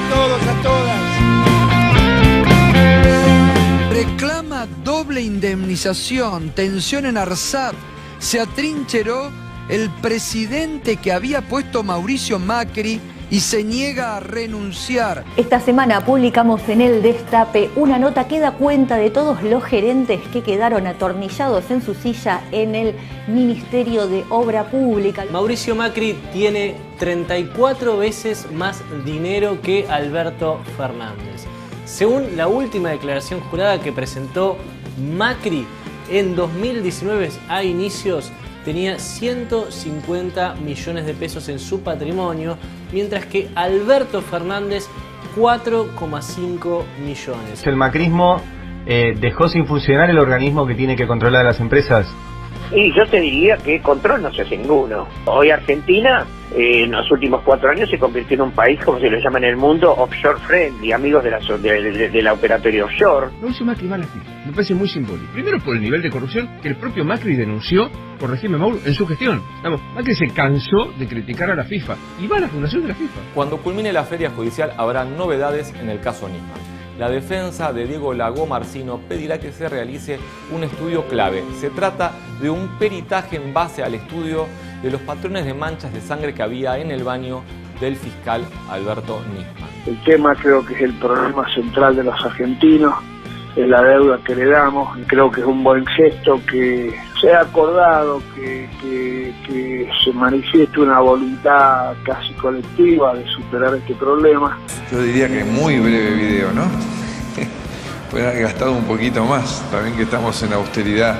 todos, a todas. Reclama doble indemnización, tensión en ARSAT. Se atrincheró el presidente que había puesto Mauricio Macri y se niega a renunciar. Esta semana publicamos en El Destape una nota que da cuenta de todos los gerentes que quedaron atornillados en su silla en el Ministerio de Obra Pública. Mauricio Macri tiene 34 veces más dinero que Alberto Fernández. Según la última declaración jurada que presentó Macri en 2019 a inicios, tenía 150 millones de pesos en su patrimonio, mientras que Alberto Fernández 4,5 millones. El macrismo dejó sin funcionar el organismo que tiene que controlar a las empresas. Y yo te diría que control no se hace ninguno. Hoy Argentina, en los últimos 4 años, se convirtió en un país, como se lo llama en el mundo, offshore friendly, amigos de la operatoria offshore. Mauricio Macri va a la FIFA, me parece muy simbólico. Primero por el nivel de corrupción que el propio Macri denunció, corregime Mauro, en su gestión. Vamos, Macri se cansó de criticar a la FIFA y va a la fundación de la FIFA. Cuando culmine la feria judicial habrá novedades en el caso Nisman. La defensa de Diego Lago Marcino pedirá que se realice un estudio clave. Se trata de un peritaje en base al estudio de los patrones de manchas de sangre que había en el baño del fiscal Alberto Nisman. El tema creo que es el problema central de los argentinos, es la deuda que le damos. Creo que es un buen gesto que se ha acordado, que se manifieste una voluntad casi colectiva de superar este problema. Yo diría que muy breve video, ¿no? Pueden haber gastado un poquito más, también que estamos en austeridad.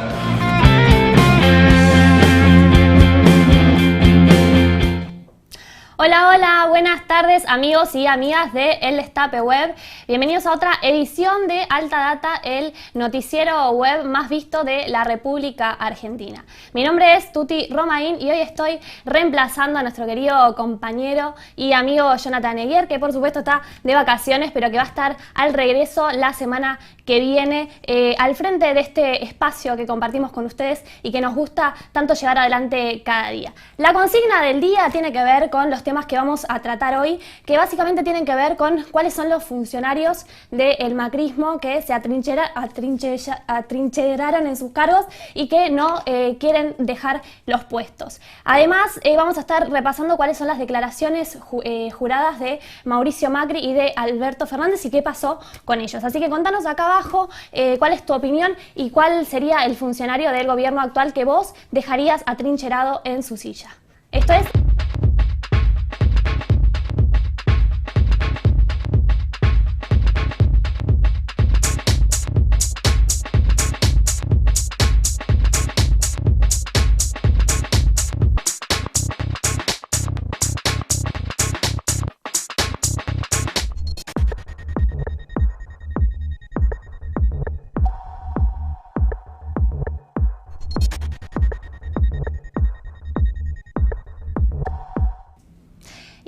Hola, hola, buenas tardes amigos y amigas de El Destape Web. Bienvenidos a otra edición de Alta Data, el noticiero web más visto de la República Argentina. Mi nombre es Tuti Romain y hoy estoy reemplazando a nuestro querido compañero y amigo Jonathan Eguier, que por supuesto está de vacaciones, pero que va a estar al regreso la semana que viene al frente de este espacio que compartimos con ustedes y que nos gusta tanto llevar adelante cada día. La consigna del día tiene que ver con los temas que vamos a tratar hoy, que básicamente tienen que ver con cuáles son los funcionarios del macrismo que se atrincheraron en sus cargos y que no quieren dejar los puestos. Además, vamos a estar repasando cuáles son las declaraciones juradas de Mauricio Macri y de Alberto Fernández y qué pasó con ellos. Así que contanos acá abajo cuál es tu opinión y cuál sería el funcionario del gobierno actual que vos dejarías atrincherado en su silla. Esto es...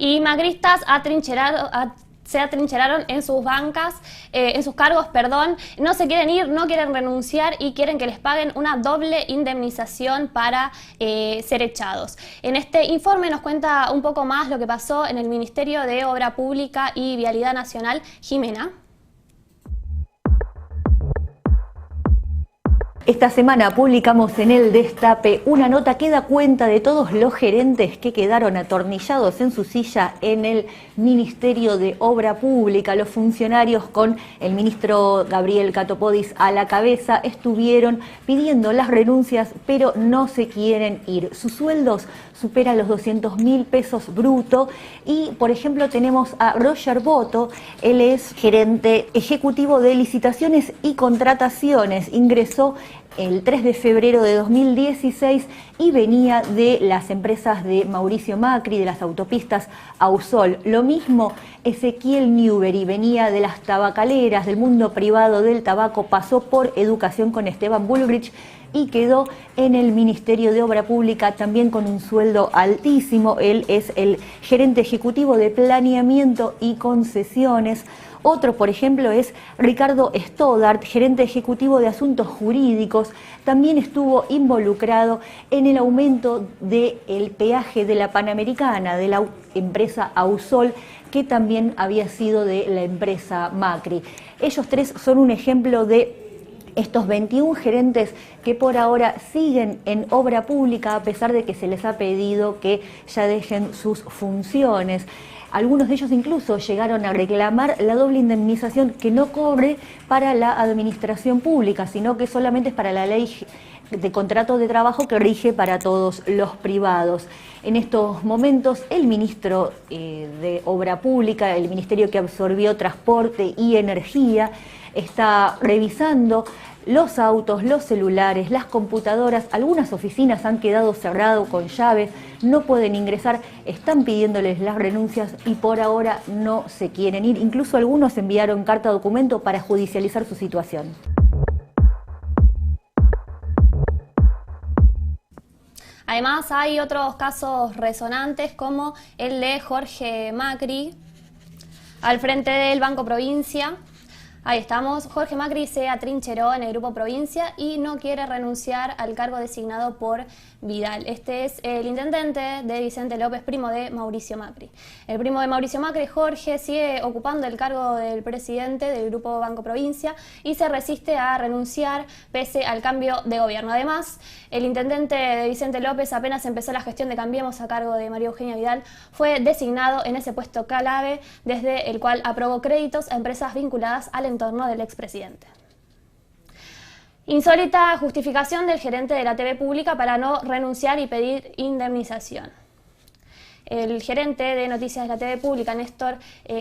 Y macristas se atrincheraron en sus bancas, en sus cargos, no se quieren ir, no quieren renunciar y quieren que les paguen una doble indemnización para ser echados. En este informe nos cuenta un poco más lo que pasó en el Ministerio de Obra Pública y Vialidad Nacional. Jimena. Esta semana publicamos en El Destape una nota que da cuenta de todos los gerentes que quedaron atornillados en su silla en el Ministerio de Obra Pública. Los funcionarios, con el ministro Gabriel Catopodis a la cabeza, estuvieron pidiendo las renuncias, pero no se quieren ir. Sus sueldos superan los 200.000 pesos bruto y, por ejemplo, tenemos a Roger Boto. Él es gerente ejecutivo de licitaciones y contrataciones. Ingresó el 3 de febrero de 2016 y venía de las empresas de Mauricio Macri, de las autopistas Ausol. Lo mismo Ezequiel Newbery, venía de las tabacaleras, del mundo privado del tabaco, pasó por educación con Esteban Bullrich y quedó en el Ministerio de Obra Pública también con un sueldo altísimo. Él es el gerente ejecutivo de planeamiento y concesiones. Otro, por ejemplo, es Ricardo Stoddart, gerente ejecutivo de asuntos jurídicos. También estuvo involucrado en el aumento del peaje de la Panamericana, de la empresa Ausol, que también había sido de la empresa Macri. Ellos tres son un ejemplo de estos 21 gerentes que por ahora siguen en obra pública a pesar de que se les ha pedido que ya dejen sus funciones. Algunos de ellos incluso llegaron a reclamar la doble indemnización que no cobre para la administración pública, sino que solamente es para la ley de contrato de trabajo que rige para todos los privados. En estos momentos el ministro de Obra Pública, el ministerio que absorbió Transporte y Energía, está revisando los autos, los celulares, las computadoras. Algunas oficinas han quedado cerradas con llaves, no pueden ingresar, están pidiéndoles las renuncias y por ahora no se quieren ir. Incluso algunos enviaron carta documento para judicializar su situación. Además hay otros casos resonantes como el de Jorge Macri al frente del Banco Provincia. Ahí estamos. Jorge Macri se atrincheró en el Grupo Provincia y no quiere renunciar al cargo designado por Vidal. Este es el intendente de Vicente López, primo de Mauricio Macri. El primo de Mauricio Macri, Jorge, sigue ocupando el cargo del presidente del Grupo Banco Provincia y se resiste a renunciar pese al cambio de gobierno. Además, el intendente de Vicente López, apenas empezó la gestión de Cambiemos a cargo de María Eugenia Vidal, fue designado en ese puesto clave desde el cual aprobó créditos a empresas vinculadas al entorno del expresidente. Insólita justificación del gerente de la TV pública para no renunciar y pedir indemnización. El gerente de Noticias de la TV Pública, Néstor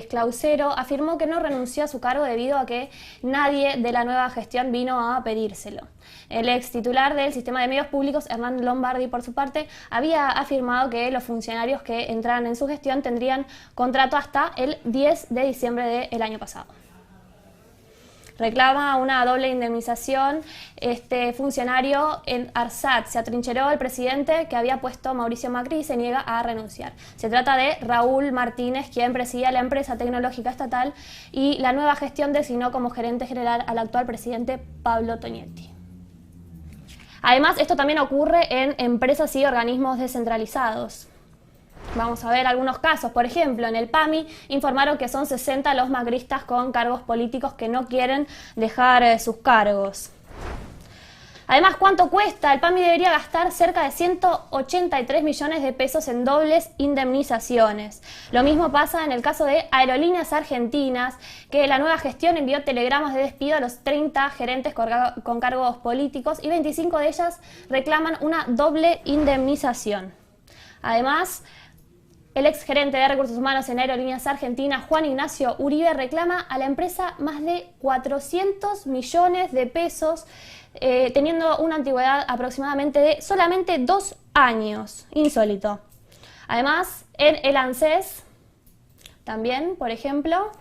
Clausero, afirmó que no renunció a su cargo debido a que nadie de la nueva gestión vino a pedírselo. El ex titular del Sistema de Medios Públicos, Hernán Lombardi, por su parte, había afirmado que los funcionarios que entraran en su gestión tendrían contrato hasta el 10 de diciembre del año pasado. Reclama una doble indemnización. Este funcionario en ARSAT se atrincheró el presidente que había puesto Mauricio Macri y se niega a renunciar. Se trata de Raúl Martínez, quien presidía la empresa tecnológica estatal y la nueva gestión designó como gerente general al actual presidente Pablo Tonietti. Además, esto también ocurre en empresas y organismos descentralizados. Vamos a ver algunos casos. Por ejemplo, en el PAMI informaron que son 60 los macristas con cargos políticos que no quieren dejar sus cargos. Además, ¿cuánto cuesta? El PAMI debería gastar cerca de 183 millones de pesos en dobles indemnizaciones. Lo mismo pasa en el caso de Aerolíneas Argentinas, que la nueva gestión envió telegramas de despido a los 30 gerentes con cargos políticos y 25 de ellas reclaman una doble indemnización. Además, el ex gerente de Recursos Humanos en Aerolíneas Argentinas, Juan Ignacio Uribe, reclama a la empresa más de 400 millones de pesos, teniendo una antigüedad aproximadamente de solamente 2 años. Insólito. Además, en el ANSES, también, por ejemplo,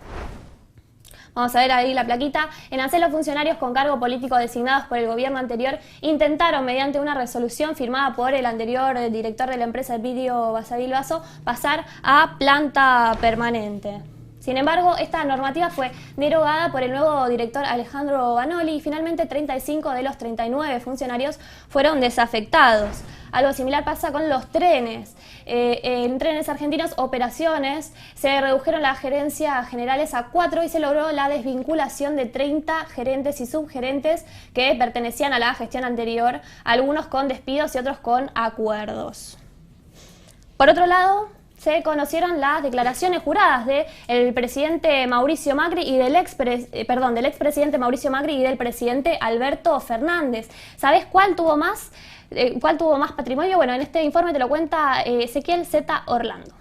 vamos a ver ahí la plaquita. En ANSES, los funcionarios con cargo político designados por el gobierno anterior intentaron, mediante una resolución firmada por el anterior director de la empresa, Elpidio Basavilbaso, pasar a planta permanente. Sin embargo, esta normativa fue derogada por el nuevo director Alejandro Banoli y finalmente 35 de los 39 funcionarios fueron desafectados. Algo similar pasa con los trenes. En Trenes Argentinos Operaciones se redujeron las gerencias generales a 4 y se logró la desvinculación de 30 gerentes y subgerentes que pertenecían a la gestión anterior, algunos con despidos y otros con acuerdos. Por otro lado, se conocieron las declaraciones juradas del presidente Mauricio Macri y del expresidente Mauricio Macri y del presidente Alberto Fernández. ¿Sabés cuál tuvo más patrimonio? Bueno, en este informe te lo cuenta Ezequiel Z. Orlando.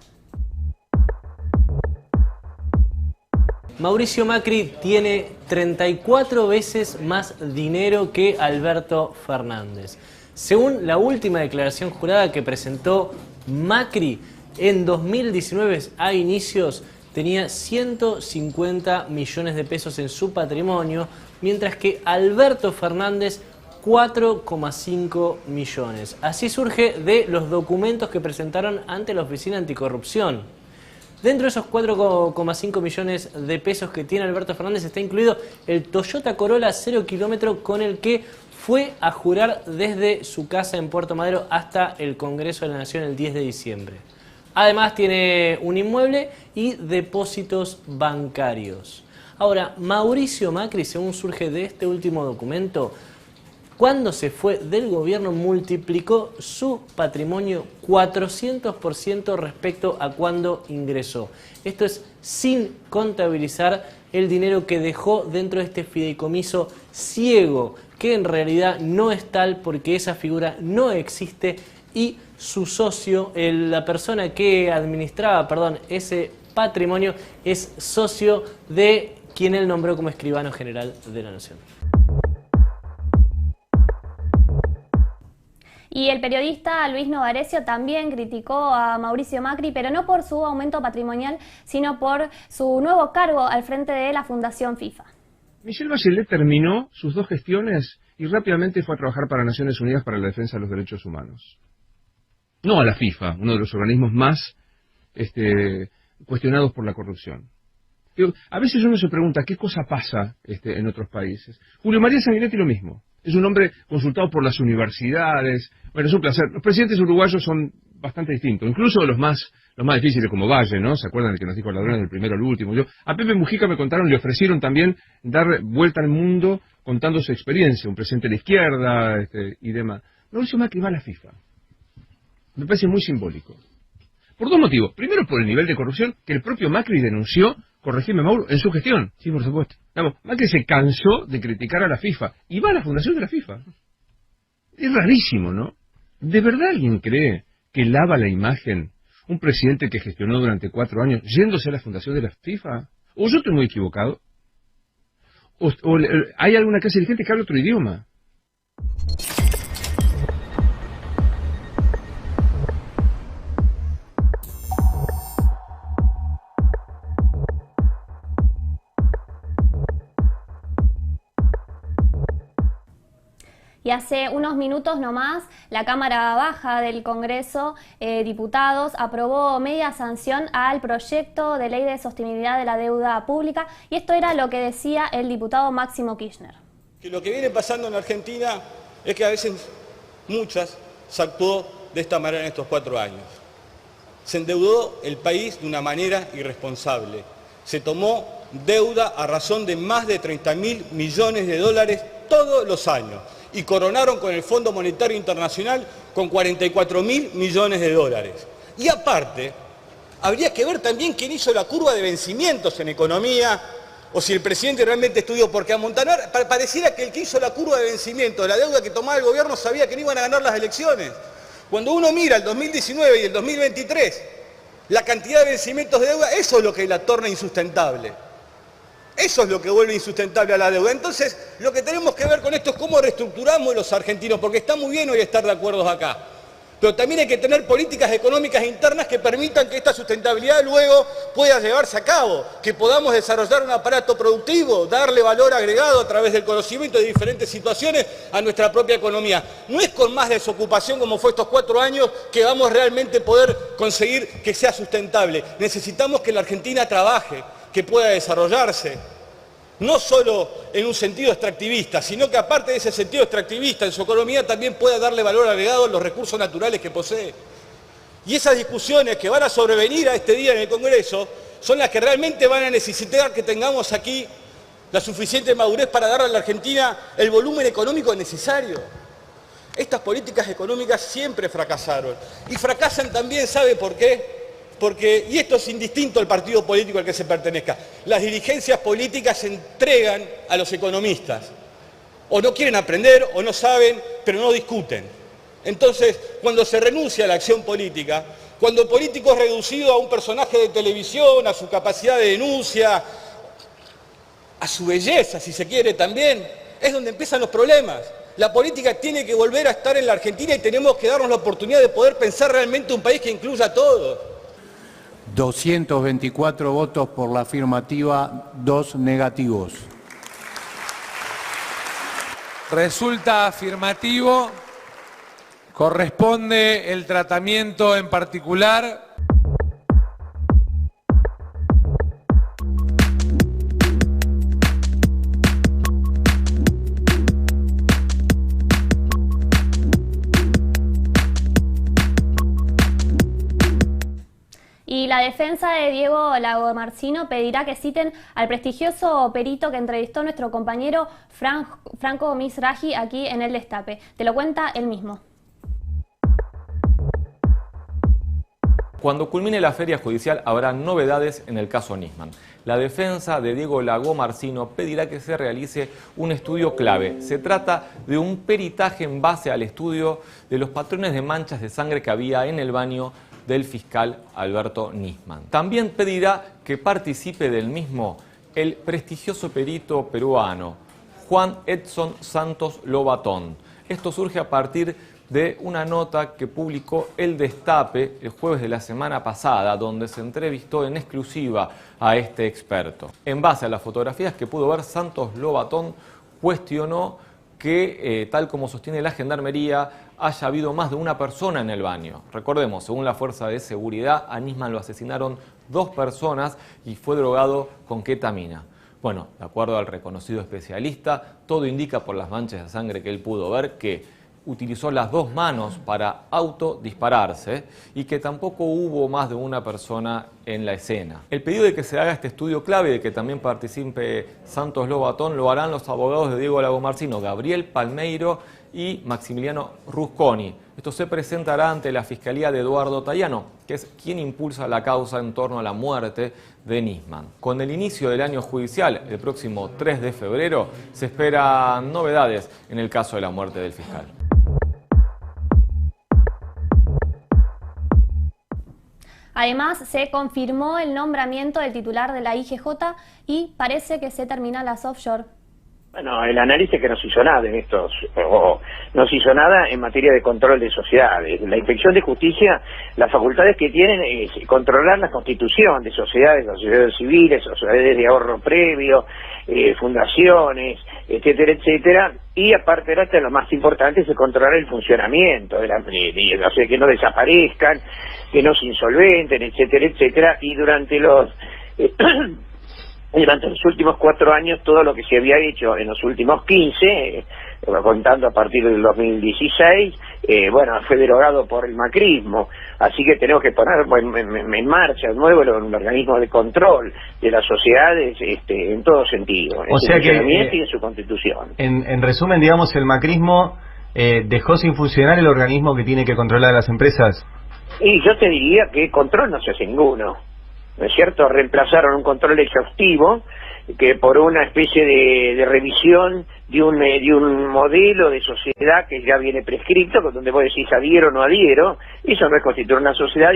Mauricio Macri tiene 34 veces más dinero que Alberto Fernández. Según la última declaración jurada que presentó Macri, en 2019 a inicios tenía 150 millones de pesos en su patrimonio, mientras que Alberto Fernández 4,5 millones. Así surge de los documentos que presentaron ante la Oficina Anticorrupción. Dentro de esos 4,5 millones de pesos que tiene Alberto Fernández está incluido el Toyota Corolla 0 kilómetro con el que fue a jurar desde su casa en Puerto Madero hasta el Congreso de la Nación el 10 de diciembre. Además tiene un inmueble y depósitos bancarios. Ahora, Mauricio Macri, según surge de este último documento, cuando se fue del gobierno multiplicó su patrimonio 400% respecto a cuando ingresó. Esto es sin contabilizar el dinero que dejó dentro de este fideicomiso ciego, que en realidad no es tal porque esa figura no existe y su socio, la persona que administraba, ese patrimonio, es socio de quien él nombró como escribano general de la Nación. Y el periodista Luis Novarecio también criticó a Mauricio Macri, pero no por su aumento patrimonial, sino por su nuevo cargo al frente de la Fundación FIFA. Michelle Bachelet terminó sus 2 gestiones y rápidamente fue a trabajar para Naciones Unidas para la defensa de los derechos humanos. No a la FIFA, uno de los organismos más cuestionados por la corrupción. A veces uno se pregunta qué cosa pasa en otros países. Julio María Sanguinetti lo mismo. Es un hombre consultado por las universidades. Bueno, es un placer. Los presidentes uruguayos son bastante distintos, incluso los más difíciles como Valle, ¿no? ¿Se acuerdan del que nos dijo ladrones del primero al último? A Pepe Mujica me contaron, le ofrecieron también dar vuelta al mundo contando su experiencia, un presidente de la izquierda y demás. Mauricio Macri va a la FIFA. Me parece muy simbólico. Por 2 motivos. Primero, por el nivel de corrupción que el propio Macri denunció, corregime Mauro, en su gestión. Sí, por supuesto. Macri se cansó de criticar a la FIFA y va a la fundación de la FIFA. Es rarísimo, ¿no? ¿De verdad alguien cree que lava la imagen un presidente que gestionó durante 4 años yéndose a la fundación de la FIFA? ¿O yo estoy muy equivocado? ¿O hay alguna clase de gente que habla otro idioma? Y hace unos minutos nomás, la Cámara Baja del Congreso, diputados, aprobó media sanción al proyecto de ley de sostenibilidad de la deuda pública, y esto era lo que decía el diputado Máximo Kirchner. Que lo que viene pasando en la Argentina es que a veces se actuó de esta manera en estos 4 años. Se endeudó el país de una manera irresponsable. Se tomó deuda a razón de más de 30.000 millones de dólares todos los años. Y coronaron con el Fondo Monetario Internacional con 44.000 millones de dólares. Y aparte, habría que ver también quién hizo la curva de vencimientos en economía, o si el presidente realmente estudió, porque a Montaner pareciera que el que hizo la curva de vencimientos de la deuda que tomaba el gobierno sabía que no iban a ganar las elecciones. Cuando uno mira el 2019 y el 2023, la cantidad de vencimientos de deuda, eso es lo que la torna insustentable. Eso es lo que vuelve insustentable a la deuda. Entonces, lo que tenemos que ver con esto es cómo reestructuramos los argentinos, porque está muy bien hoy estar de acuerdo acá. Pero también hay que tener políticas económicas internas que permitan que esta sustentabilidad luego pueda llevarse a cabo, que podamos desarrollar un aparato productivo, darle valor agregado a través del conocimiento de diferentes situaciones a nuestra propia economía. No es con más desocupación como fue estos 4 años que vamos realmente a poder conseguir que sea sustentable. Necesitamos que la Argentina trabaje, que pueda desarrollarse, no solo en un sentido extractivista, sino que aparte de ese sentido extractivista en su economía también pueda darle valor agregado a los recursos naturales que posee. Y esas discusiones que van a sobrevenir a este día en el Congreso son las que realmente van a necesitar que tengamos aquí la suficiente madurez para darle a la Argentina el volumen económico necesario. Estas políticas económicas siempre fracasaron. Y fracasan también, ¿sabe por qué? Porque, y esto es indistinto al partido político al que se pertenezca, las dirigencias políticas se entregan a los economistas. O no quieren aprender, o no saben, pero no discuten. Entonces, cuando se renuncia a la acción política, cuando el político es reducido a un personaje de televisión, a su capacidad de denuncia, a su belleza, si se quiere también, es donde empiezan los problemas. La política tiene que volver a estar en la Argentina y tenemos que darnos la oportunidad de poder pensar realmente un país que incluya a todos. 224 votos por la afirmativa, 2 negativos. Resulta afirmativo. Corresponde el tratamiento en particular. defensa de Diego Lagomarsino pedirá que citen al prestigioso perito que entrevistó nuestro compañero Franco Misraji aquí en El Destape. Te lo cuenta él mismo. Cuando culmine la feria judicial habrá novedades en el caso Nisman. La defensa de Diego Lagomarsino pedirá que se realice un estudio clave. Se trata de un peritaje en base al estudio de los patrones de manchas de sangre que había en el baño del fiscal Alberto Nisman. También pedirá que participe del mismo el prestigioso perito peruano Juan Edson Santos Lobatón. Esto surge a partir de una nota que publicó El Destape el jueves de la semana pasada, donde se entrevistó en exclusiva a este experto. En base a las fotografías que pudo ver, Santos Lobatón cuestionó que, tal como sostiene la Gendarmería, haya habido más de una persona en el baño. Recordemos, según la Fuerza de Seguridad, a Nisman lo asesinaron 2 personas y fue drogado con ketamina. Bueno, de acuerdo al reconocido especialista, todo indica por las manchas de sangre que él pudo ver que utilizó las 2 manos para autodispararse y que tampoco hubo más de una persona en la escena. El pedido de que se haga este estudio clave y de que también participe Santos Lobatón lo harán los abogados de Diego Lagomarsino, Gabriel Palmeiro y Maximiliano Rusconi. Esto se presentará ante la Fiscalía de Eduardo Tayano, que es quien impulsa la causa en torno a la muerte de Nisman. Con el inicio del año judicial, el próximo 3 de febrero, se esperan novedades en el caso de la muerte del fiscal. Además, se confirmó el nombramiento del titular de la IGJ y parece que se termina las offshore. Bueno, el análisis que no se hizo nada en estos, o no se hizo nada en materia de control de sociedades. La Inspección de Justicia, las facultades que tienen es controlar la constitución de sociedades civiles, sociedades de ahorro previo, fundaciones, etcétera, etcétera. Y aparte de esto, lo más importante es controlar el funcionamiento, o sea, que no desaparezcan, que no se insolventen, etcétera, etcétera. Y durante los últimos 4 años, todo lo que se había hecho en los últimos 15, contando a partir del 2016, fue derogado por el macrismo. Así que tenemos que poner en marcha de nuevo el organismo de control de las sociedades en todo sentido, en su funcionamiento y en su constitución. En resumen, digamos, el macrismo dejó sin funcionar el organismo que tiene que controlar a las empresas. Y yo te diría que control no se hace ninguno, ¿no es cierto? Reemplazaron un control exhaustivo que por una especie de revisión de un modelo de sociedad que ya viene prescrito, donde vos decís adhiero o no adhiero. Eso no es constituir una sociedad,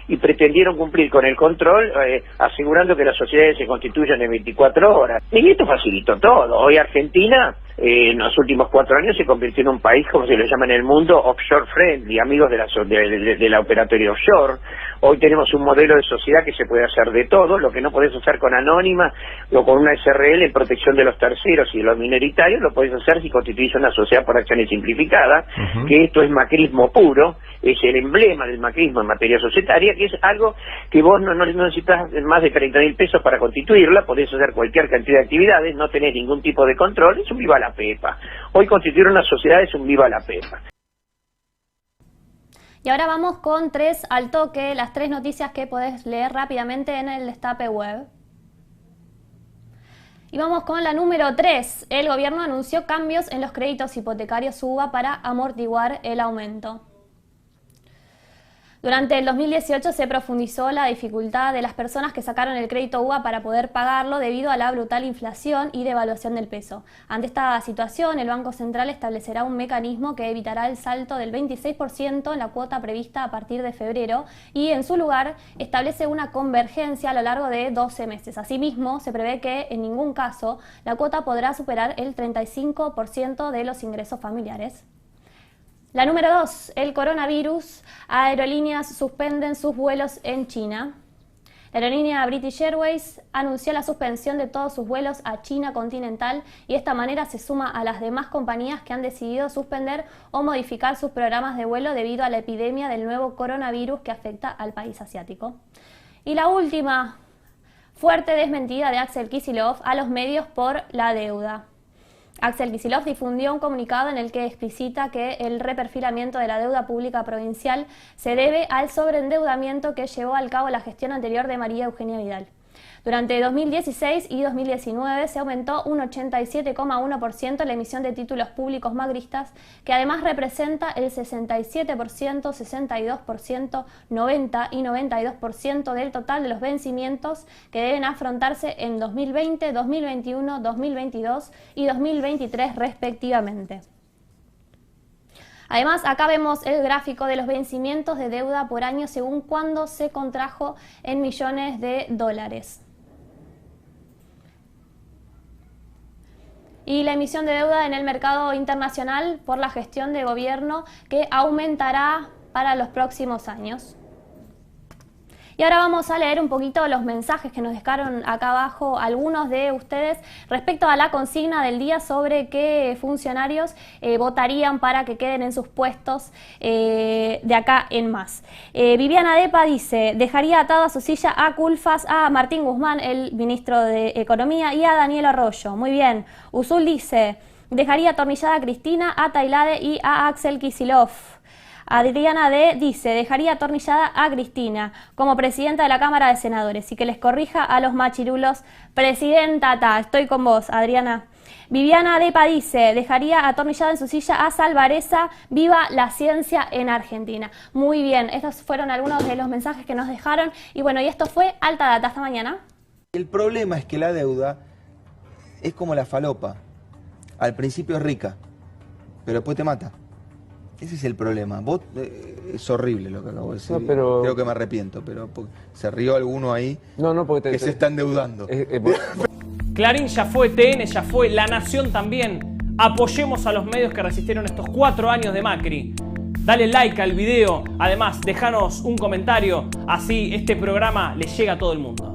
y pretendieron cumplir con el control asegurando que las sociedades se constituyan en 24 horas. Y esto facilitó todo. Hoy Argentina, en los últimos 4 años, se convirtió en un país, como se lo llama en el mundo, offshore friendly, amigos de la operatoria offshore. Hoy tenemos un modelo de sociedad que se puede hacer de todo. Lo que no podés hacer con anónima o con una SRL en protección de los terceros y de los minoritarios, lo podés hacer si constituís una sociedad por acciones simplificadas, que esto es macrismo puro, es el emblema del macrismo en materia societaria, que es algo que vos no necesitas más de 30.000 pesos para constituirla, podés hacer cualquier cantidad de actividades, no tenés ningún tipo de control, es un viva la pepa. Hoy constituir una sociedad es un viva la pepa. Y ahora vamos con 3 al toque, las 3 noticias que podés leer rápidamente en el Destape Web. Y vamos con la número 3. El gobierno anunció cambios en los créditos hipotecarios UBA para amortiguar el aumento. Durante el 2018 se profundizó la dificultad de las personas que sacaron el crédito UBA para poder pagarlo debido a la brutal inflación y devaluación del peso. Ante esta situación, el Banco Central establecerá un mecanismo que evitará el salto del 26% en la cuota prevista a partir de febrero y, en su lugar, establece una convergencia a lo largo de 12 meses. Asimismo, se prevé que, en ningún caso, la cuota podrá superar el 35% de los ingresos familiares. La número 2, el coronavirus. Aerolíneas suspenden sus vuelos en China. La aerolínea British Airways anunció la suspensión de todos sus vuelos a China continental y de esta manera se suma a las demás compañías que han decidido suspender o modificar sus programas de vuelo debido a la epidemia del nuevo coronavirus que afecta al país asiático. Y la última, fuerte desmentida de Axel Kicillof a los medios por la deuda. Axel Kicillof difundió un comunicado en el que explicita que el reperfilamiento de la deuda pública provincial se debe al sobreendeudamiento que llevó al cabo la gestión anterior de María Eugenia Vidal. Durante 2016 y 2019 se aumentó un 87,1% la emisión de títulos públicos macristas, que además representa el 67%, 62%, 90% y 92% del total de los vencimientos que deben afrontarse en 2020, 2021, 2022 y 2023 respectivamente. Además, acá vemos el gráfico de los vencimientos de deuda por año según cuándo se contrajo en millones de dólares. Y la emisión de deuda en el mercado internacional por la gestión de gobierno, que aumentará para los próximos años. Y ahora vamos a leer un poquito los mensajes que nos dejaron acá abajo algunos de ustedes respecto a la consigna del día sobre qué funcionarios votarían para que queden en sus puestos de acá en más. Viviana Depa dice: dejaría atado a su silla a Culfas, a Martín Guzmán, el ministro de Economía, y a Daniel Arroyo. Muy bien. Usul dice: dejaría atornillada a Cristina, a Tailade y a Axel Kicillof. Adriana D. dice: dejaría atornillada a Cristina como presidenta de la Cámara de Senadores y que les corrija a los machirulos. Presidenta, estoy con vos, Adriana. Viviana Depa dice: dejaría atornillada en su silla a Salvareza. Viva la ciencia en Argentina. Muy bien, estos fueron algunos de los mensajes que nos dejaron. Y bueno, y esto fue Alta Data. Hasta mañana. El problema es que la deuda es como la falopa. Al principio es rica, pero después te mata. Ese es el problema. Vos, es horrible lo que acabo de decir. No, pero... creo que me arrepiento, pero se rió alguno ahí porque se está endeudando. Clarín ya fue, TN ya fue, La Nación también. Apoyemos a los medios que resistieron estos 4 años de Macri. Dale like al video, además déjanos un comentario, así este programa le llega a todo el mundo.